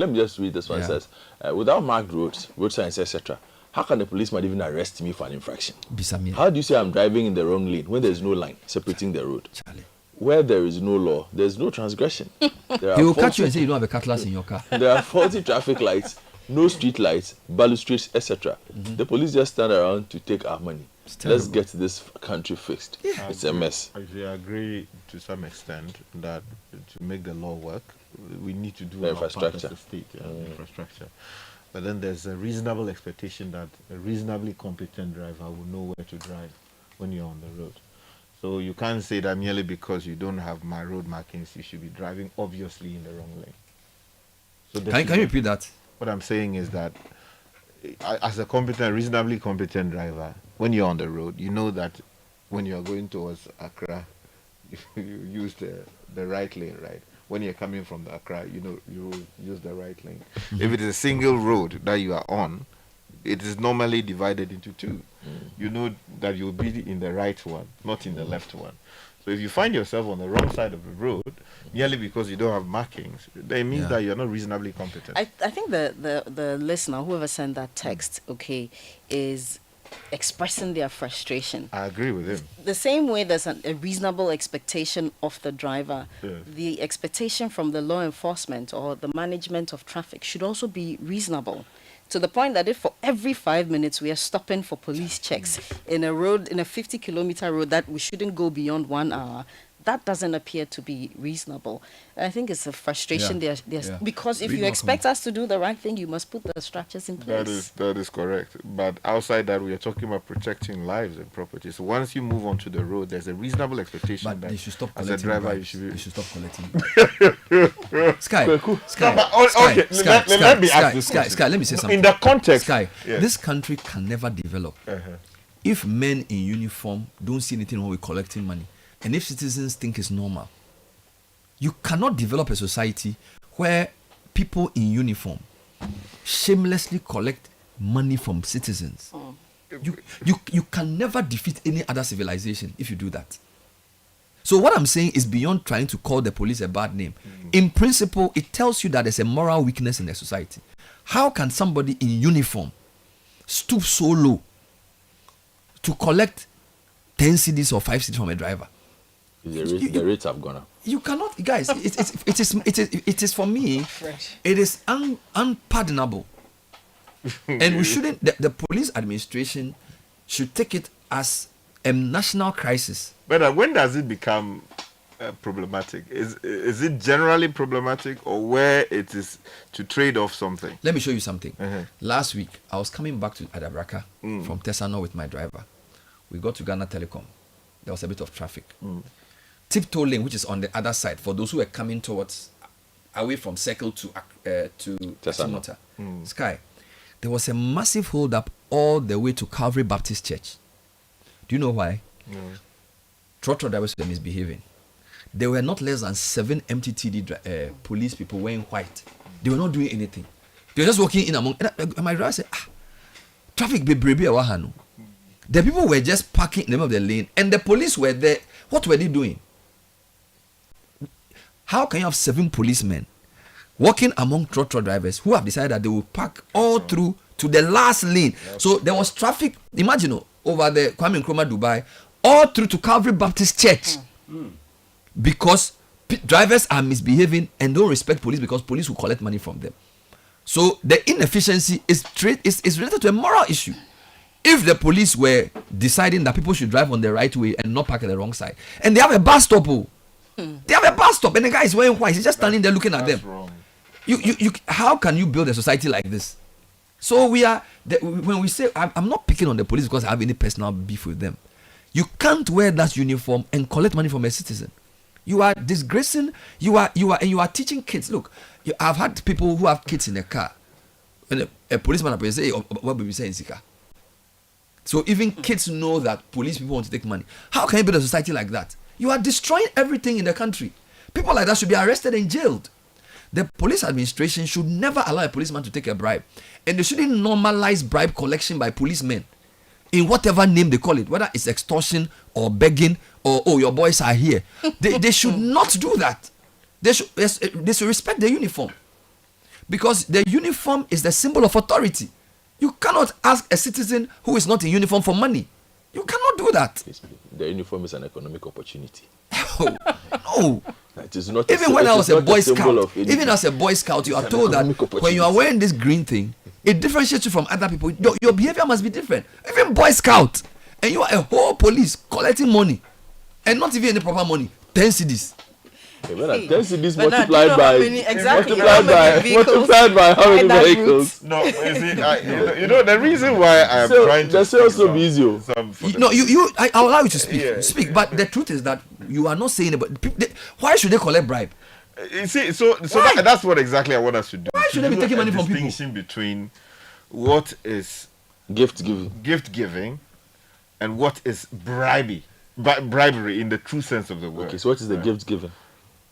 Let me just read this one. It says, without marked roads, road signs, etc., how can the policeman even arrest me for an infraction? How do you say I'm driving in the wrong lane when there's no line separating the road? Charlie. Where there is no law, there's no transgression. He will catch you and say you don't have a cutlass in your car. There are faulty traffic lights, no street lights, balustrades, etc. The police just stand around to take our money. Let's get this country fixed. It's a mess. I agree to some extent that to make the law work, we need to do the infrastructure. Part of the state, infrastructure. But then there's a reasonable expectation that a reasonably competent driver will know where to drive when you're on the road. So you can't say that merely because you don't have my road markings, you should be driving obviously in the wrong lane. So can you repeat that? What I'm saying is that as a reasonably competent driver, when you're on the road, you know that when you're going towards Accra, you use the right lane, right? When you're coming from the Accra, you know you will use the right lane. If it is a single road that you are on, it is normally divided into two. You know that you'll be in the right one, not in the left one. So if you find yourself on the wrong side of the road, merely because you don't have markings, that means that you're not reasonably competent. I think the listener, whoever sent that text, is expressing their frustration. I agree with him. The same way there's a reasonable expectation of the driver, the expectation from the law enforcement or the management of traffic should also be reasonable. To the point that if for every 5 minutes we are stopping for police checks in a 50-kilometer road that we shouldn't go beyond 1 hour, that doesn't appear to be reasonable. I think it's a frustration because if you expect us to do the right thing, you must put the structures in place. That is correct. But outside that, we are talking about protecting lives and property. So once you move onto the road, there's a reasonable expectation that they should stop as a driver, bribes. you should stop collecting. Sky, let me ask this question. Sky, let me say something. In the context, this country can never develop if men in uniform don't see anything wrong with collecting money. And if citizens think it's normal, you cannot develop a society where people in uniform shamelessly collect money from citizens. You can never defeat any other civilization if you do that. So what I'm saying is beyond trying to call the police a bad name. In principle, it tells you that there's a moral weakness in the society. How can somebody in uniform stoop so low to collect 10 cedis or 5 cedis from a driver? The rates have gone up. You cannot, guys. It is for me. It is unpardonable, and we shouldn't. The police administration should take it as a national crisis. But when does it become problematic? Is it generally problematic, or where it is to trade off something? Let me show you something. Last week, I was coming back to Adabraka from Tesano with my driver. We got to Ghana Telecom. There was a bit of traffic. Tiptoe lane, which is on the other side, for those who are coming towards away from Circle to Tesano. Sky, there was a massive hold up all the way to Calvary Baptist Church. Do you know why? Trotro drivers were misbehaving. There were not less than 7 MTTD police people wearing white. They were not doing anything. They were just walking in among. And my driver said, traffic be bribey awahanu. The people were just parking in the middle of the lane, and the police were there. What were they doing? How can you have 7 policemen walking among trotro drivers who have decided that they will park all through to the last lane? So there was traffic, imagine, over the Kwame Nkrumah Dubai, all through to Calvary Baptist Church. Because drivers are misbehaving and don't respect police because police will collect money from them. So the inefficiency is related to a moral issue. If the police were deciding that people should drive on the right way and not park at the wrong side, and they have a bus stop, they have a bus stop, and the guy is wearing white, he's just standing there looking at them. Wrong. You how can you build a society like this? So when we say, I'm not picking on the police because I have any personal beef with them. You can't wear that uniform and collect money from a citizen. You are disgracing. You are teaching kids. Look, I've had people who have kids in a car, and a policeman will say, "Hey, what will we say in Sika?" So even kids know that police people want to take money. How can you build a society like that? You are destroying everything in the country. People like that should be arrested and jailed. The police administration should never allow a policeman to take a bribe. And they shouldn't normalize bribe collection by policemen in whatever name they call it, whether it's extortion or begging or, oh, your boys are here. They should not do that. They should respect the uniform. Because the uniform is the symbol of authority. You cannot ask a citizen who is not in uniform for money. You cannot do that. The uniform is an economic opportunity. No. It is not. Even when I was a Boy Scout, even as a Boy Scout, you are told that when you are wearing this green thing, it differentiates you from other people. Your behavior must be different. Even Boy Scout, and you are a whole police collecting money, and not even any proper money. 10 cedis. Hey, 10 cedis multiplied by how many vehicles? No, you see, you know the reason why I'm trying to. The sales will be easier. I'll allow you to speak. Speak, but the truth is that you are not saying about. Why should they collect bribe? You see, so that's what exactly I want us to do. Why should they be taking money from people? Distinction between what is gift giving, and what is bribery in the true sense of the word. Okay, so what is the gift giving?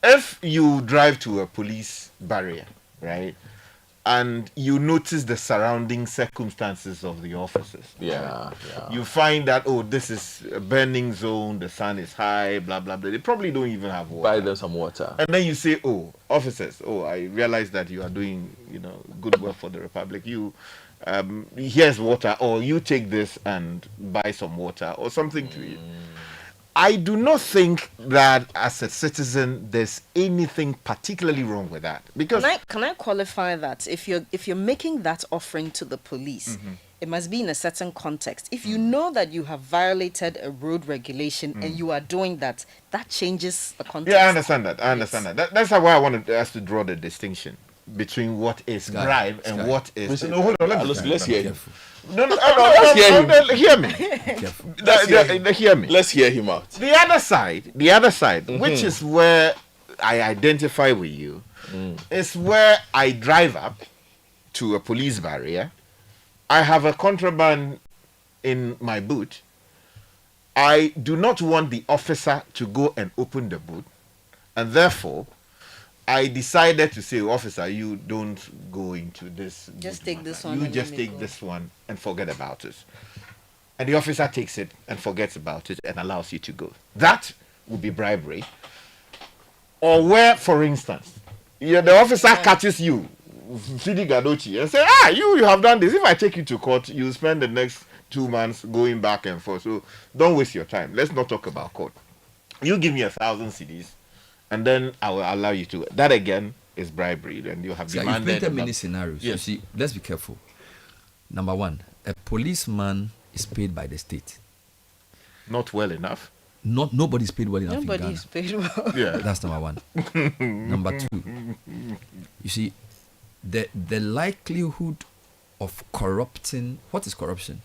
If you drive to a police barrier, right, and you notice the surrounding circumstances of the officers, yeah, you find that, oh, this is a burning zone, the sun is high, blah blah blah. They probably don't even have water. Buy them some water. And then you say, oh, officers, oh, I realize that you are doing, good work for the Republic. Here's water, or you take this and buy some water or something to eat. I do not think that as a citizen there's anything particularly wrong with that, because can I qualify that if you're making that offering to the police, it must be in a certain context. If you know that you have violated a road regulation and you are doing that changes the context. Yeah, I understand that. That's why I wanted us to draw the distinction between what is bribe and what is. No, hold on. Let's hear him. No, hear me. Hear me. Let's hear him out. The other side, which is where I identify with you, is where I drive up to a police barrier. I have a contraband in my boot. I do not want the officer to go and open the boot, and therefore I decided to say, officer, you don't go into this. Just take this one. You just take this one and forget about it. And the officer takes it and forgets about it and allows you to go. That would be bribery. Or where, for instance, the officer catches you, feeding Gadochi, and say, you have done this. If I take you to court, you spend the next 2 months going back and forth. So don't waste your time. Let's not talk about court. You give me 1,000 cedis. And then I will allow you to. That again is bribery, and you have demanded. You've painted many scenarios. Yes. You see, let's be careful. Number one, a policeman is paid by the state. Not well enough. Nobody's paid well enough. Nobody's paid well. Yeah, that's number one. Number two, you see, the likelihood of corrupting. What is corruption?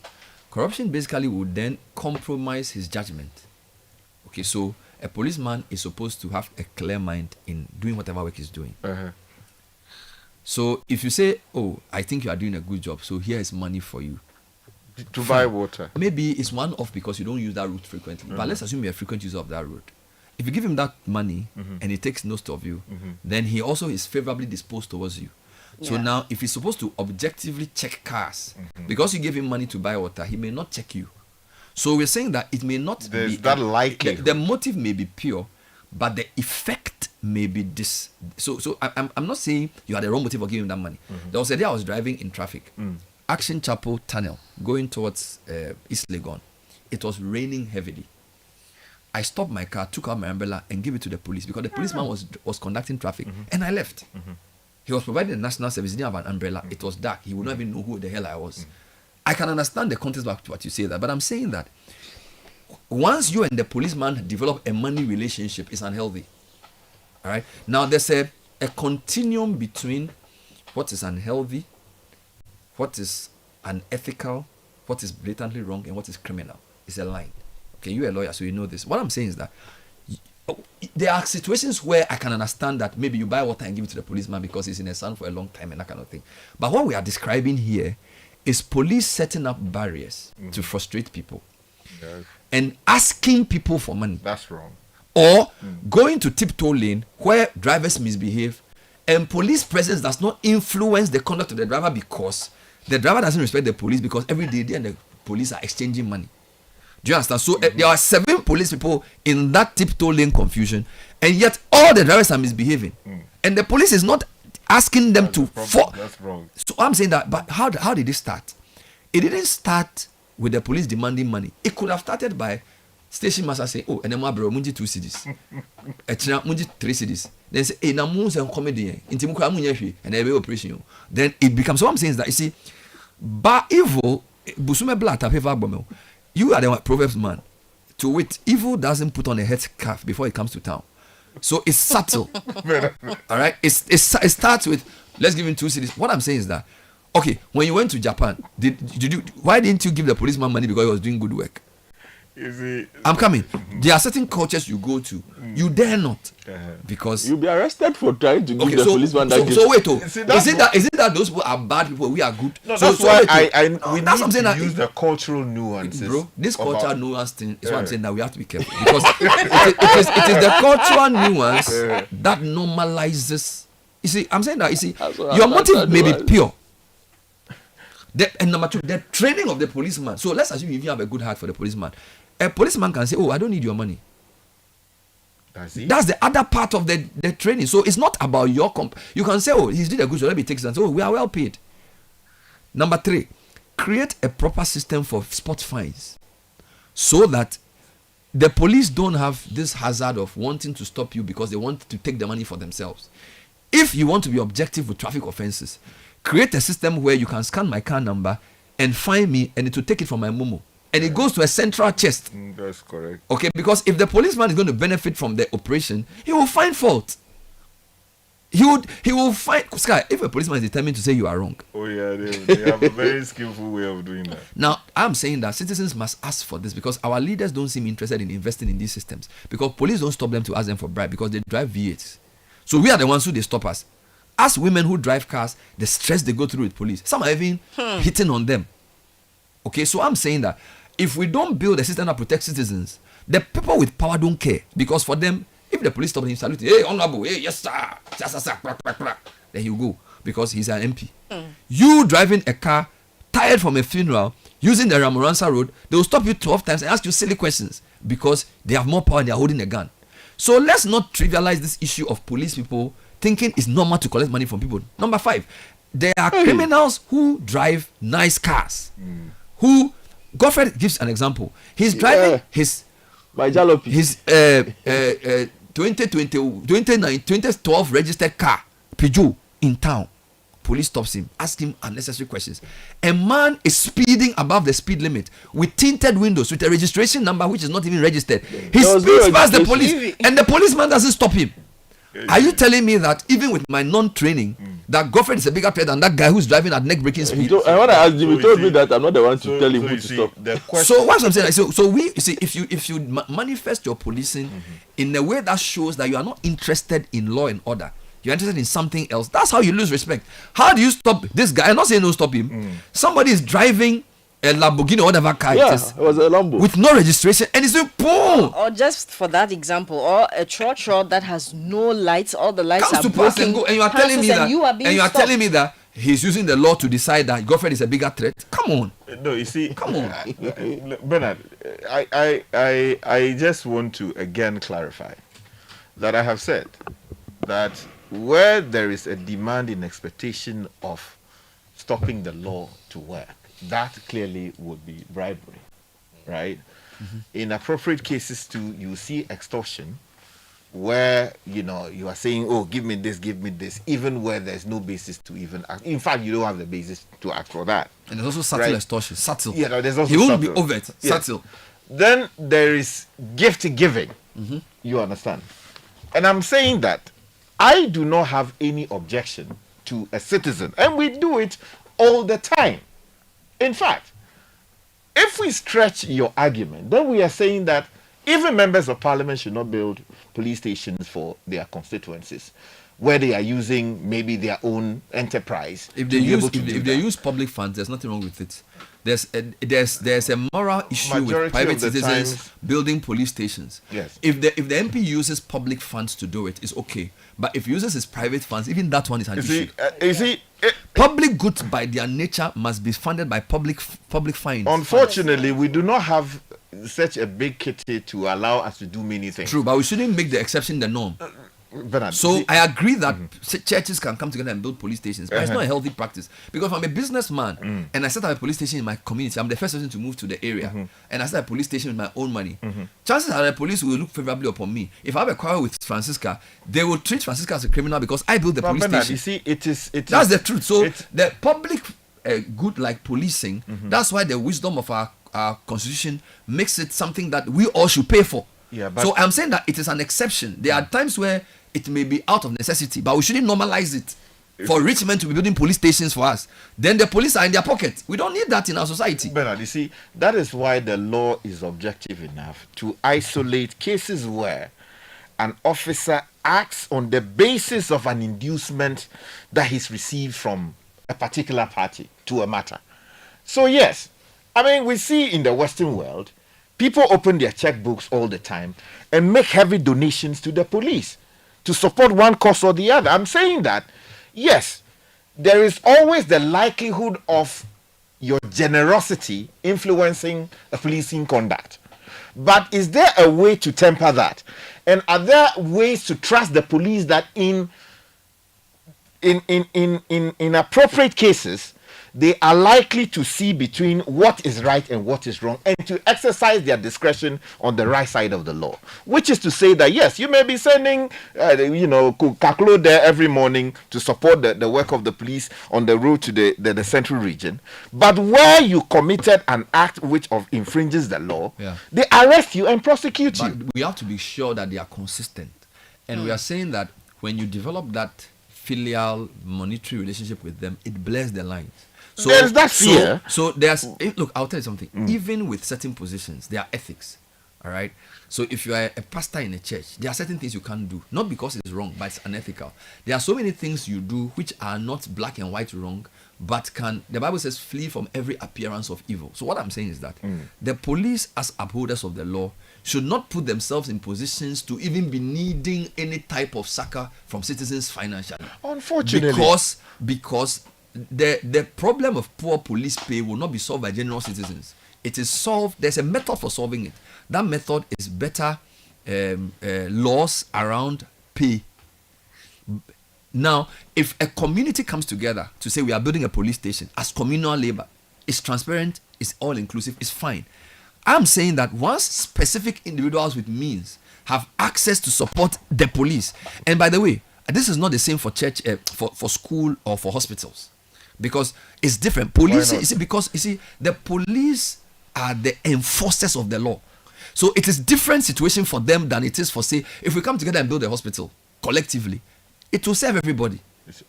Corruption basically would then compromise his judgment. Okay, so a policeman is supposed to have a clear mind in doing whatever work he's doing. So if you say, oh, I think you are doing a good job, so here is money for you. To buy water. Maybe it's one off because you don't use that route frequently. But let's assume you're a frequent user of that route. If you give him that money and he takes note of you, then he also is favorably disposed towards you. So now, if he's supposed to objectively check cars, because you gave him money to buy water, he may not check you. So we're saying that it may not be that likely. The motive may be pure, but the effect may be this. So I'm not saying you had the wrong motive of giving him that money. There was a day I was driving in traffic, Action Chapel Tunnel, going towards East Legon. It was raining heavily. I stopped my car, took out my umbrella, and gave it to the police because the policeman was conducting traffic, and I left. He was providing a national service. He didn't have an umbrella. It was dark. He would not even know who the hell I was. I can understand the context of what you say that, but I'm saying that once you and the policeman develop a money relationship, it's unhealthy. All right. Now there's a continuum between what is unhealthy, what is unethical, what is blatantly wrong, and what is criminal. It's a line. Okay, you're a lawyer, so you know this. What I'm saying is that there are situations where I can understand that maybe you buy water and give it to the policeman because he's in the sun for a long time and that kind of thing. But what we are describing here is police setting up barriers to frustrate people and asking people for money. That's wrong. Or going to tiptoe lane where drivers misbehave and police presence does not influence the conduct of the driver because the driver doesn't respect the police because every day they and the police are exchanging money. Do you understand? So there are 7 police people in that tiptoe lane confusion, and yet all the drivers are misbehaving. And the police is not asking them to That's wrong. So I'm saying that, but how did it start? It didn't start with the police demanding money. It could have started by station master saying, "Oh, and bro, munji 2 cedis, munji 3 cedis." Then say, "Hey, na munji and comedy, inti mukwa munye and every operation." Then it becomes. So what I'm saying is that you see, but evil, busume blata paper bomel. You are the Proverbs man. To wit, evil doesn't put on a headscarf before it comes to town. So it's subtle. All right, it starts with, let's give him 2 cedis. What I'm saying is that, okay, when you went to Japan, why didn't you give the policeman money because he was doing good work? You see, I'm coming. There are certain cultures you go to, you dare not, because you'll be arrested for trying to give the so, policeman so, that gift. so wait, is it that those people are bad people, we are good? No, so, that's why wait, we that's need what I'm to use the cultural nuances. Bro, this cultural nuance thing is what I'm saying, that we have to be careful, because it is the cultural nuance that normalizes. You see, I'm saying that, you see, your motive may be pure. And number 2, the training of the policeman. So let's assume if you have a good heart for the policeman. A policeman can say, "Oh, I don't need your money." That's the other part of the training. So it's not about your you can say, "Oh, he's did a good job, let me take that." So we are well paid. Number 3, create a proper system for spot fines, so that the police don't have this hazard of wanting to stop you because they want to take the money for themselves. If you want to be objective with traffic offenses, create a system where you can scan my car number and fine me, and it will take it from my Momo. And it goes to a central chest. That's correct. Okay, because if the policeman is going to benefit from the operation, he will find fault. He will find, Sky, if a policeman is determined to say you are wrong. Oh yeah, they have a very skillful way of doing that. Now, I'm saying that citizens must ask for this, because our leaders don't seem interested in investing in these systems, because police don't stop them to ask them for bribe, because they drive V8s. So we are the ones who they stop us. As women who drive cars, the stress they go through with police, some are even hitting on them. Okay, so I'm saying that if we don't build a system that protects citizens, the people with power don't care, because for them, if the police stop him, salute, "Hey, honorable, hey, yes sir, then he'll go, because he's an MP. You driving a car, tired from a funeral, using the Ramoransa road, they will stop you 12 times and ask you silly questions, because they have more power and they are holding a gun. So let's not trivialize this issue of police people thinking it's normal to collect money from people. Number 5, there are criminals who drive nice cars, who, Godfred gives an example. He's driving his 2012 registered car, Peugeot, in town. Police stops him, asks him unnecessary questions. A man is speeding above the speed limit with tinted windows, with a registration number which is not even registered. He speeds past the police, and the policeman doesn't stop him. Are you telling me that even with my non-training, that Godfred is a bigger threat than that guy who's driving at neck-breaking speed? I want to ask you, he told me that I'm not the one to tell him who to stop. So what I'm saying, so we see, if you manifest your policing in a way that shows that you are not interested in law and order, you're interested in something else, that's how you lose respect. How do you stop this guy? I'm not saying don't stop him. Somebody is driving a Lamborghini or whatever car it is, it was a Lambo with no registration, and it's doing boom. Or just for that example, or a trotro that has no lights, all the lights comes are to pass broken, and go, and you are telling me that, you are telling me that he's using the law to decide that Godfred is a bigger threat. Come on. No, you see, come on, Bernard. I just want to again clarify that I have said that where there is a demand in expectation of stopping the law to work, that clearly would be bribery, right? In appropriate cases too, you see extortion, where you are saying, "Oh, give me this," even where there's no basis to even act. In fact, you don't have the basis to act for that. And there's also subtle extortion, subtle. Yeah, no, there's also he won't subtle. be overt, subtle. Then there is gift giving. You understand? And I'm saying that I do not have any objection to a citizen, and we do it all the time. In fact, if we stretch your argument, then we are saying that even members of parliament should not build police stations for their constituencies, where they are using maybe their own enterprise. If they use public funds, there's nothing wrong with it. There's a moral issue with private citizens building police stations. Yes. If the MP uses public funds to do it, it's okay. But if he uses his private funds, even that one is an issue. Public goods by their nature must be funded by public fines. Unfortunately, we do not have such a big kitty to allow us to do many things. True, but we shouldn't make the exception the norm. Bernard, So I agree that churches can come together and build police stations, but it's not a healthy practice. Because if I'm a businessman and I set up a police station in my community, I'm the first person to move to the area, and I set up a police station with my own money. Chances are the police will look favorably upon me. If I have a quarrel with Francisca, they will treat Francisca as a criminal because I built the police Bernard, station. you see, it is That's the truth. So the public good like policing, that's why the wisdom of our constitution makes it something that we all should pay for. Yeah, but so I'm saying that it is an exception. There are times where it may be out of necessity, but we shouldn't normalize it for rich men to be building police stations for us. Then the police are in their pocket. We don't need that in our society. Bernard, you see, that is why the law is objective enough to isolate cases where an officer acts on the basis of an inducement that he's received from a particular party to a matter. So yes, I mean, we see in the Western world, people open their checkbooks all the time and make heavy donations to the police to support one cause or the other. I'm saying that, yes, there is always the likelihood of your generosity influencing a policing conduct. But is there a way to temper that? And are there ways to trust the police that in appropriate cases, they are likely to see between what is right and what is wrong and to exercise their discretion on the right side of the law? Which is to say that, yes, you may be sending, Kaklo there every morning to support the work of the police on the road to the central region. But where you committed an act which infringes the law, they arrest you and prosecute you. But we have to be sure that they are consistent. And we are saying that when you develop that filial monetary relationship with them, it blurs the lines. So there's that fear. So there's look, I'll tell you something. Even with certain positions, there are ethics. All right. So if you are a pastor in a church, there are certain things you can't do, not because it's wrong, but it's unethical. There are so many things you do which are not black and white wrong, but the Bible says, flee from every appearance of evil. So what I'm saying is that the police, as upholders of the law, should not put themselves in positions to even be needing any type of succor from citizens financially. Unfortunately, because the problem of poor police pay will not be solved by general citizens. It is solved. There's a method for solving it. That method is better laws around pay. Now, if a community comes together to say we are building a police station as communal labor, it's transparent, it's all inclusive, it's fine. I'm saying that once specific individuals with means have access to support the police, and by the way, this is not the same for church, for school or for hospitals, because it's different. Police, the police are the enforcers of the law. So it is different situation for them than it is for, say, if we come together and build a hospital collectively, it will serve everybody.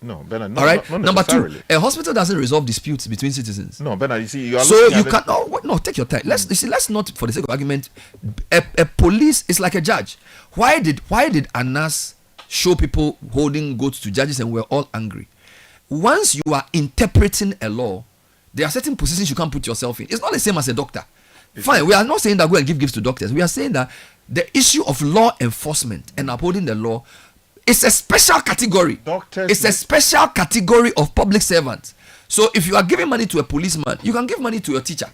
No, Bernard, all right. Not Number two, a hospital doesn't resolve disputes between citizens. No, Bernard, you see, you are so you can take your time. Let's not, for the sake of argument, a police is like a judge. Why did Anas show people holding goats to judges and we're all angry? Once you are interpreting a law, there are certain positions you can't put yourself in. It's not the same as a doctor. Fine, we are not saying that go and give gifts to doctors. We are saying that the issue of law enforcement and upholding the law is a special category. It's a special category of public servants. So if you are giving money to a policeman, you can give money to your teacher.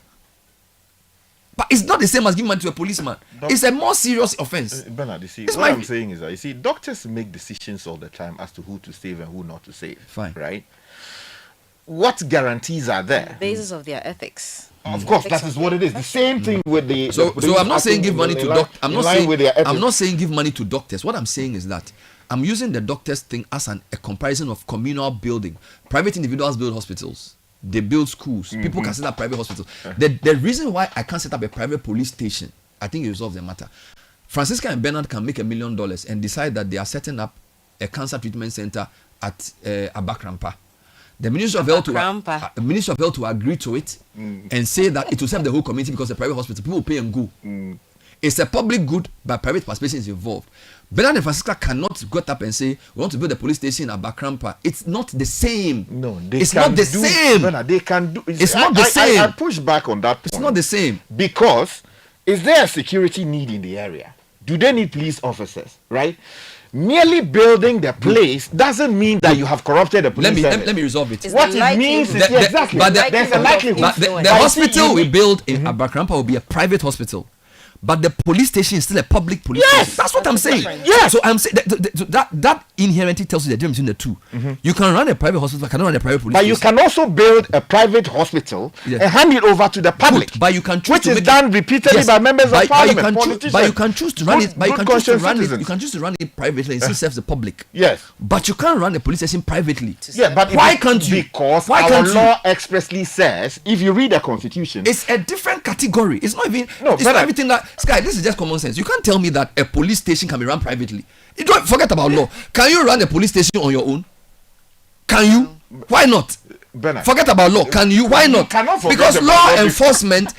But it's not the same as giving money to a policeman. It's a more serious offense. Bernard, you see, what I'm saying is that, you see, doctors make decisions all the time as to who to save and who not to save. Fine. Right? What guarantees are there? The basis of their ethics. Of course, that is what it is. The same thing with the. So I'm not saying give money to doctors. I'm not saying give money to doctors. What I'm saying is that I'm using the doctors thing as a comparison of communal building. Private individuals build hospitals. They build schools. People can set up private hospitals. The reason why I can't set up a private police station, I think it resolves the matter. Francisca and Bernard can make $1 million and decide that they are setting up a cancer treatment center at Abakrampa. The Ministry of Health will agree to it and say that it will serve the whole community because it's a private hospital. People will pay and go. It's a public good, but private participation is involved. Bernard and Francisca cannot get up and say, we want to build a police station at Bakrampa. It's not the same. No, it's not the same. Bernard, they can do. It's not the same. I push back on that point. It's not the same. Because is there a security need in the area? Do they need police officers? Right? Merely building the place doesn't mean that you have corrupted the police. Let me resolve it. What it means is exactly. But there's a likelihood. But the hospital we build in Abakrampa will be a private hospital. but the police station is still a public police station. That's what I'm saying. Yes. So I'm saying that inherently tells you the difference between the two. You can run a private hospital, but cannot run a private police But station. you can also build a private hospital and hand it over to the public. But you can choose which is done repeatedly by members of parliament, politicians. But you can choose to run it. But you can choose to run it. citizens. You can choose to run it privately and still serve the public. Yes. But you can't run a police station privately. Yeah, but why can't you? Because why our can't law expressly says, if you read the constitution, it's a different category. It's not even. No, it's not everything that Sky. This is just common sense. You can't tell me that a police station can be run privately. You don't forget about law. Can you run a police station on your own? Can you? Why not? Bernard, forget about law. Can you? Why not? Because law enforcement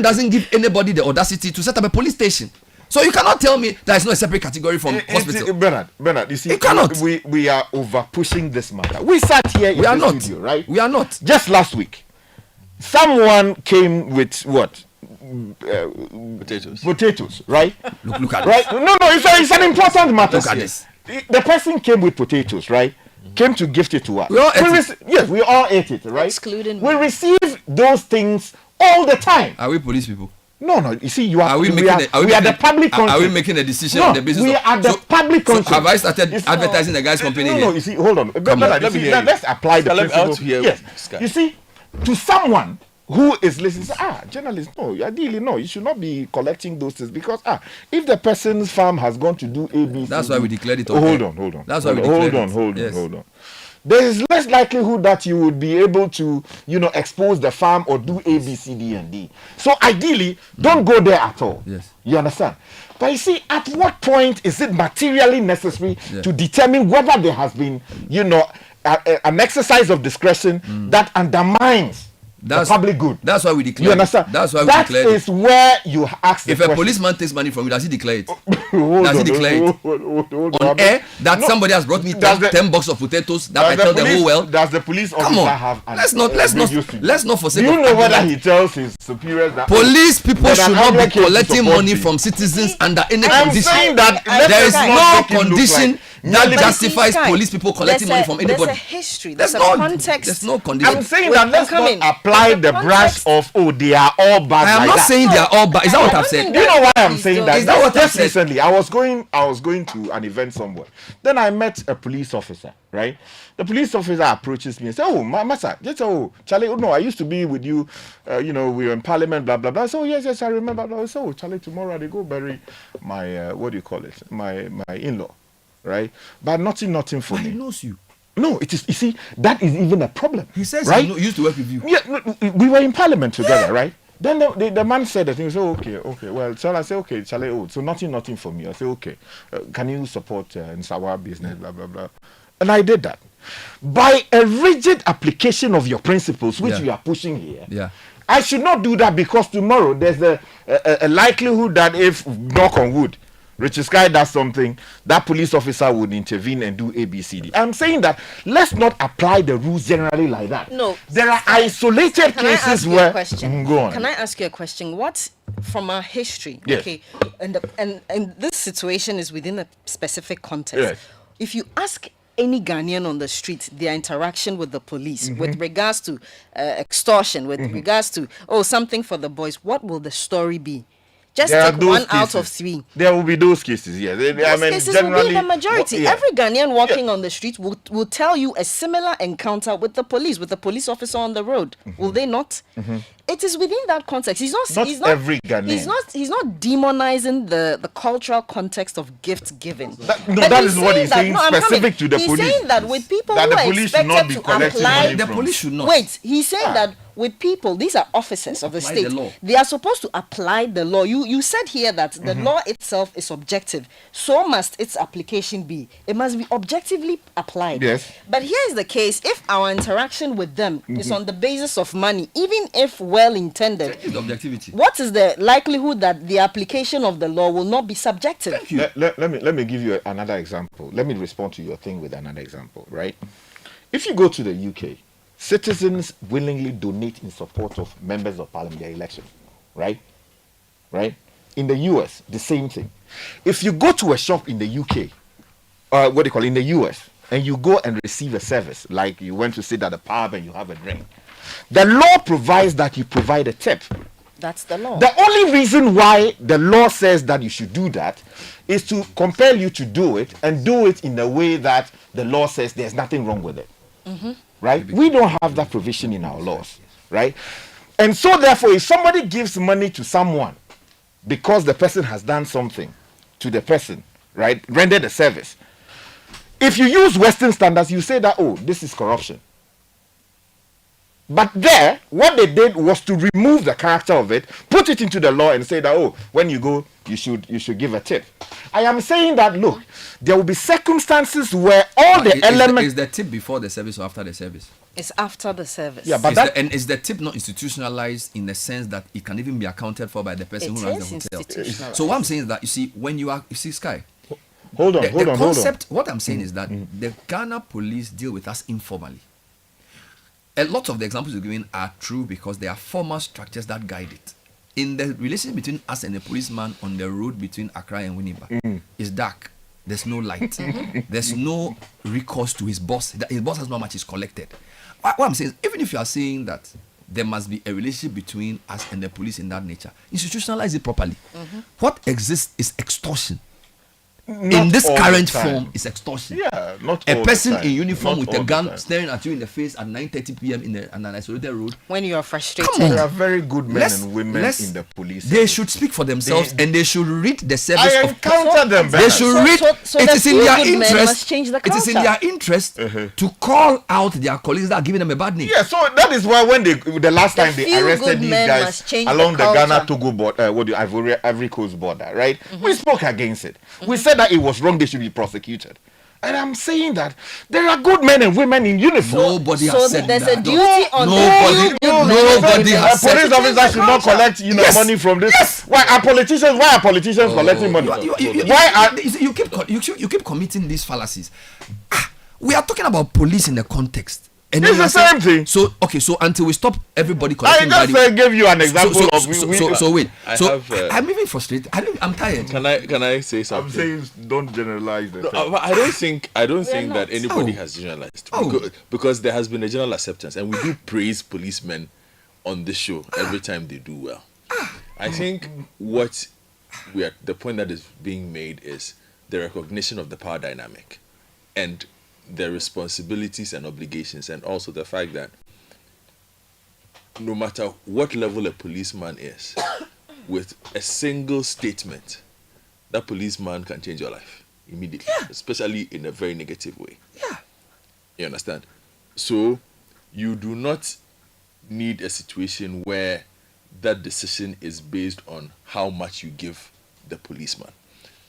doesn't give anybody the audacity to set up a police station. So you cannot tell me that it's not a separate category from hospital. Bernard, you see, you cannot. We are over pushing this matter. We sat here in the studio, right? We are not. Just last week, someone came with what? Potatoes, right? Look at right? this. No, it's an important matter. Look at this. The person came with potatoes, right? Came to gift it to us. We all ate it. Yes, we all ate it, right? Excluding we receive those things all the time. Are we police people? No. You see, you are. We are the public conscience. Are we making a decision no, on the basis? We are the public conscience. Have I started advertising the guy's company? No. You see, hold on. Let's apply the principle. Yes. You see, to someone who is listening, journalists, no, ideally, no, you should not be collecting those things because if the person's farm has gone to do ABC, that's why we declared it. Hold on. That's why we declared it. Hold on. There is less likelihood that you would be able to, expose the farm or do A, B, C, D, and D. So ideally, don't go there at all. Yes. You understand? But you see, at what point is it materially necessary to determine whether there has been, an exercise of discretion that undermines the public good? That's why we declare. You understand? That's why we declare. That is where you ask the question. If a policeman takes money from you, does he declare it? Does he declare it on air that somebody has brought me 10 boxes of potatoes that I tell the whole world? Does the police officer have? Let's not forsake. Do you know whether he tells his superiors that police people should not be collecting money from citizens under any condition? Saying that there is no condition that justifies police people collecting money from anybody. There's a history. There's a context. There's no condition. I'm saying that let's not apply the brush of they are all bad. I am not saying they are all bad. Is that what I've said? Do you know why I'm saying that? Is that what I've said? Recently, I was going to an event somewhere. Then I met a police officer. Right? The police officer approaches me and says, Massa, Charlie, no, I used to be with you, we were in parliament, blah, blah, blah. So, yes, I remember. So, Charlie, tomorrow they go bury my, my in-law, right? But nothing for me. He knows you. No, it is, you see, that is even a problem. He says right? he used to work with you. Yeah, we were in parliament together, right? Then the man said that he said, okay. Well, so I said, okay, Charlie, so nothing for me. I said, okay, can you support in Sawa business, blah, blah, blah. And I did that. By a rigid application of your principles, which you are pushing here, I should not do that because tomorrow there's a likelihood that if, knock on wood, Richard Sky does something, that police officer would intervene and do ABCD. I'm saying that let's not apply the rules generally like that. No. There are isolated cases where... Go on. Can I ask you a question? What, from our history, okay, and this situation is within a specific context. Yes. If you ask any Ghanaian on the street, their interaction with the police, with regards to extortion, with regards to, something for the boys, what will the story be? Just take 1 out of 3. There will be those cases, yes. Those cases will be the majority. Every Ghanaian walking on the street will tell you a similar encounter with the police officer on the road. Will they not? It is within that context. He's not every Ghanaian. He's not demonizing the cultural context of gift giving. That is what he's saying specific to the police. He's saying that with people who are expected to apply... The police should not. Wait, he's saying that with people, these are officers of the state. They are supposed to apply the law. You said here that the law itself is objective. So must its application be. It must be objectively applied. Yes. But here is the case. If our interaction with them is on the basis of money, even if well intended, objectivity, what is the likelihood that the application of the law will not be subjective? Let me give you another example. Let me respond to your thing with another example, right? If you go to the UK, citizens willingly donate in support of members of parliament, their election, right? In the US, the same thing. If you go to a shop in the UK, in the US, and you go and receive a service, like you went to sit at a pub and you have a drink, the law provides that you provide a tip. That's the law. The only reason why the law says that you should do that is to compel you to do it, and do it in a way that the law says there's nothing wrong with it. Right? We don't have that provision in our laws. Right? And so therefore, if somebody gives money to someone because the person has done something to the person, right, rendered a service, if you use Western standards, you say that, oh, this is corruption. But there, what they did was to remove the character of it, put it into the law, and say that, oh, when you go, you should give a tip. I am saying that, look, there will be circumstances where all the elements... Is the tip before the service or after the service? It's after the service. Yeah, but is the tip not institutionalized in the sense that it can even be accounted for by the person who runs the hotel? So what I'm saying is that, you see, Sky. Hold on. What I'm saying is that the Ghana police deal with us informally. A lot of the examples you're giving are true because there are formal structures that guide it. In the relationship between us and the policeman on the road between Accra and Winneba, it's dark. There's no light. There's no recourse to his boss. His boss has not much is collected. What I'm saying is, even if you are saying that there must be a relationship between us and the police in that nature, institutionalize it properly. What exists is extortion. In this current form, is extortion. Yeah, not a all person the time. in uniform Not with a all gun the time. staring at you in the face at 9:30 p.m. in an isolated road. When you are frustrated. Come on. There are very good men and women in the police. They should speak for themselves and they should read the service I of encounter them. They should read. So it the is in their few good men interest. must change the It is in culture. their interest to call out their colleagues that are giving them a bad name. Yeah, so that is why when the last time they few arrested good these men guys must change along the the Ghana culture. Togo border, Ivory Coast border, right? We spoke against it. We said that it was wrong; they should be prosecuted. And I'm saying that there are good men and women in uniform. Nobody So has said there's that. a duty on Nobody- the few good men. nobody A has said police it. officer should not collect, money from this. Yes. Why are politicians collecting money? You keep committing these fallacies. We are talking about police in the context. And It's then the you are same thing. So until we stop everybody I collecting just money. gave you an example of. Wait. I I'm even frustrated. I'm tired. Can I say something? I'm saying don't generalize the thing. I don't think not. that anybody Oh. has generalized Oh. because there has been a general acceptance, and we do praise policemen on this show every time they do well. I think the point that is being made is the recognition of the power dynamic and the responsibilities and obligations, and also the fact that no matter what level a policeman is, with a single statement, that policeman can change your life immediately, especially in a very negative way. Yeah. You understand? So you do not need a situation where that decision is based on how much you give the policeman.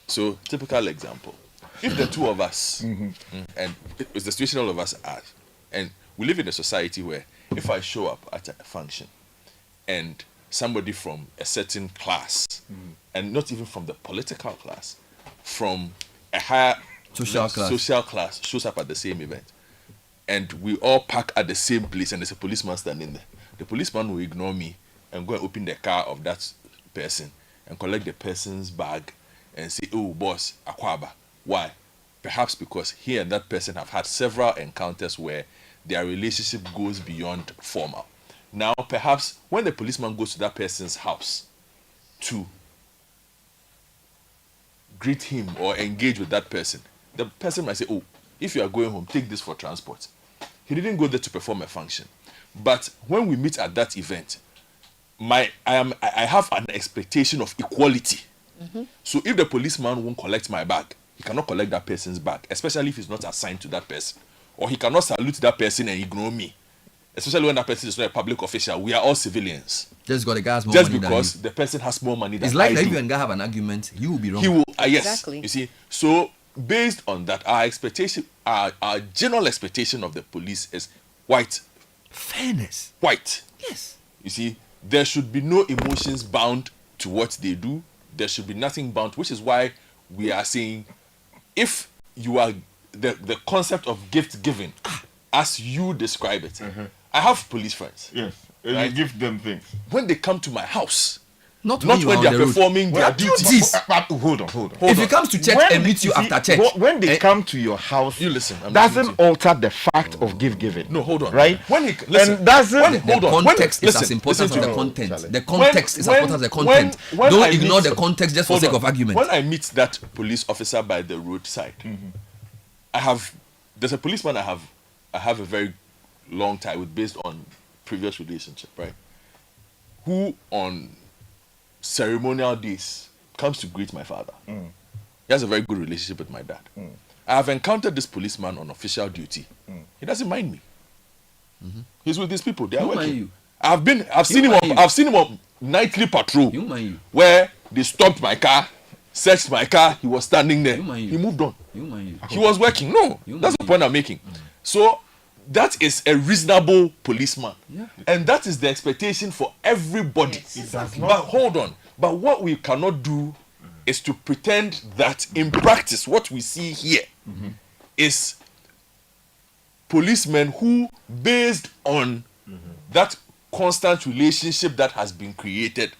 So, typical example. If the two of us, and it's the situation all of us are, and we live in a society where if I show up at a function and somebody from a certain class, and not even from the political class, from a higher social class shows up at the same event, and we all park at the same place and there's a policeman standing there, the policeman will ignore me and go and open the car of that person and collect the person's bag and say, oh boss, Akwaba. Why? Perhaps because he and that person have had several encounters where their relationship goes beyond formal. Now, perhaps when the policeman goes to that person's house to greet him or engage with that person, the person might say, oh, if you are going home, take this for transport. He didn't go there to perform a function. But when we meet at that event, I have an expectation of equality. So if the policeman won't collect my bag, he cannot collect that person's bag, especially if he's not assigned to that person. Or he cannot salute that person and ignore me, especially when that person is not a public official. We are all civilians. Just got the guys more Just money because than the person has more money than it's like I that if do. you and guy have an argument, you will be wrong. He will, yes. Exactly. You see, so based on that, our expectation, our general expectation of the police is white. Fairness. White. Yes. You see, there should be no emotions bound to what they do. There should be nothing bound, which is why we are saying, if you are the concept of gift giving, as you describe it, I have police friends. Yes, Right? you give them things. When they come to my house, Not not when when you they are on are the road. performing their Well, duties. Jeez. Hold on. If he comes to church and meets you after church, When they come to your house, You listen, I'm doesn't listening to alter the fact of giving. No, hold on. Right? When he listen, and doesn't when- the hold on. When- context is as listen, important listen as to the me. content. Charlie. The context is as important as the content. when Don't I ignore meet- the context just for hold sake on. of argument. When I meet that police officer by the roadside, there's a policeman I have a very long tie with based on previous relationship, right? Who on ceremonial days comes to greet my father. He has a very good relationship with my dad. I have encountered this policeman on official duty. He doesn't mind me. He's with these people. They are Who mind working. you? I've seen him mind on you? I've seen him on nightly patrol You mind you? where they stopped my car, searched my car. He was standing there. You mind you? He moved on. You mind you? He was working. No, You that's mind the you? point I'm making. So that is a reasonable policeman, Yeah. and that is the expectation for everybody. But hold on. But what we cannot do is to pretend that in practice, what we see here is policemen who, based on that constant relationship that has been created,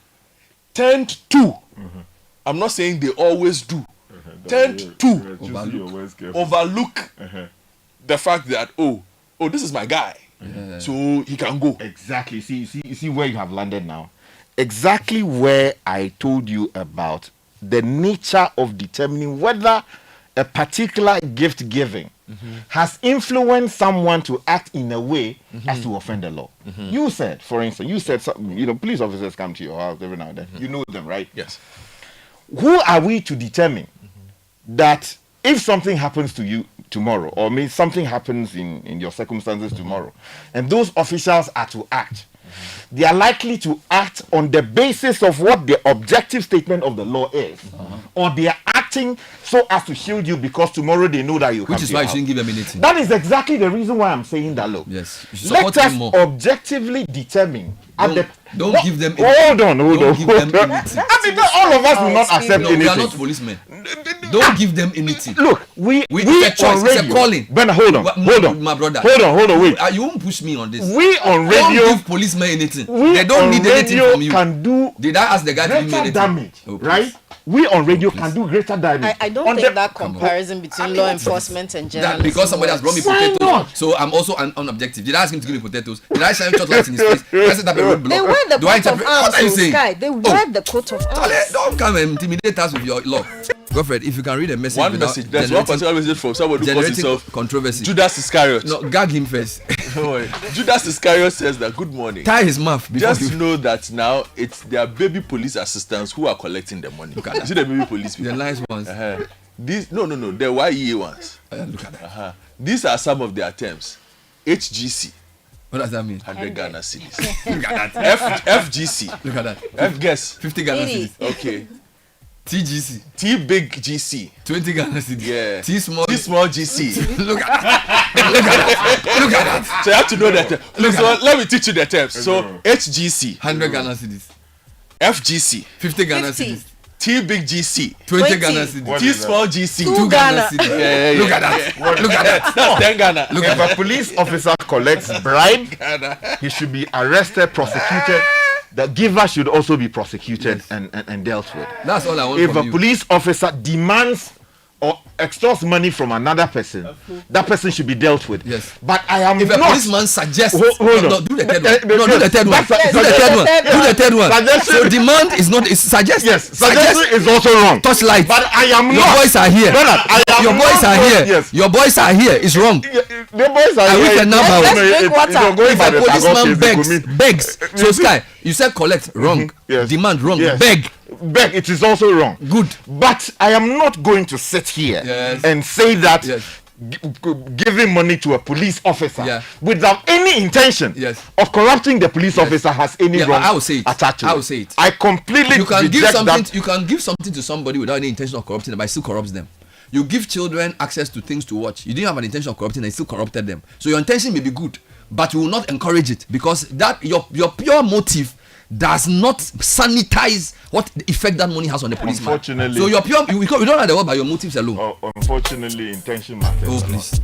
tend to. I'm not saying they always do. Tend to overlook the fact that oh, this is my guy, so he can go. Exactly. See where you have landed now. Exactly where I told you about the nature of determining whether a particular gift giving has influenced someone to act in a way as to offend the law. You said, for instance, something, police officers come to your house every now and then. You know them, right? Yes. Who are we to determine that if something happens to you tomorrow, or maybe something happens in your circumstances tomorrow, and those officials are to act, they are likely to act on the basis of what the objective statement of the law is, or they are acting so as to shield you because tomorrow they know that you Which is why you shouldn't give them anything. That is exactly the reason why I'm saying that. Look, Yes. You should let support us him more. objectively determine. Don't give them Hold on. Don't give them anything. I mean, all of us will not accept No, we are anything. not policemen. Don't give them anything. Look, we it's a choice. on It's a radio. calling. Ben, hold on, My brother. hold on, wait. You won't push me on this. We on Don't radio, give policemen anything. we They don't on need anything radio from you. can do Did I ask the guy to give me greater anything? damage, Oh, please. right? We on radio can do greater damage. I don't On think the- that comparison between law enforcement and That journalism because somebody has brought me Why potatoes, not? so I'm also unobjective. Did I ask him to give me potatoes? Did I shine short lights in his face? Did I set up a roadblock? They wear the Do I coat of interpret? arms, What are you so saying? Sky. They wear the coat of Charlie, arms. don't come and intimidate us with your law. Godfred, if you can read a message One without message. There's one generating- particular message from somebody who calls generating himself controversy. Judas Iscariot. No, gag him first. Don't worry. Judas Iscariot says that good morning. Tie his mouth before Just you. know that now it's their baby police assistants who are collecting the money. Look at You that. see the baby police The people. nice ones. These no, the YEA ones. Look at that. These are some of their terms. HGC, What does that mean? 100 Ghana cedis. Look at that. FGC, Look at that. F guess. 50 Ghana 80. cedis. Okay. TGC. T big GC. 20 Ghana cedis. Yeah. T small. T small GC. Look at that. Look at that. Look at that. So you have to know that. So let me teach you the terms. So HGC, 100 Ghana cedis. FGC, 50 Ghana 50. cedis. T big GC, 20 20. Ghana cedis. T small GC. 2 Ghana Ghana. cedis. Yeah. Look at that. Look at that. That's 10 Ghana. Look If at a police officer collects bribe, he should be arrested, prosecuted. The giver should also be prosecuted and dealt with. That's all I want If from a you. police officer demands or extorts money from another person, that person should be dealt with. Yes. But I am If a not. policeman suggests, Hold on. no, do the third one. No, do Yes, the third one. that's a- Do the third one. suggestion. Do the third one. Suggestion. So demand is not. It's suggest. Yes, Suggest. suggestion is also wrong. Touchlight. But I am Your not. boys are here. Brother, I am Your boys not are going- here. Yes. Your boys are here. It's wrong. The boys are I here. wish a number Let's drink water. going If by a the policeman Tagore begs. So Sky, you said collect wrong. Yes. Demand wrong. Yes. Beg. Beg, it is also wrong. Good. But I am not going to sit here Yes. and say that Yes. giving money to a police officer Yeah. without any intention Yes. of corrupting the police officer has any Yeah, wrong I will say it. attached to I will say it. I completely You can give reject something. that. You can give something to somebody without any intention of corrupting them, but it still corrupts them. You give children access to things to watch. You didn't have an intention of corrupting, and it still corrupted them. So your intention may be good, but you will not encourage it because that your pure motive does not sanitize what the effect that money has on the policeman. Unfortunately- So your pure you don't know the word by your motives alone. Unfortunately, intention matters. Oh a lot. please.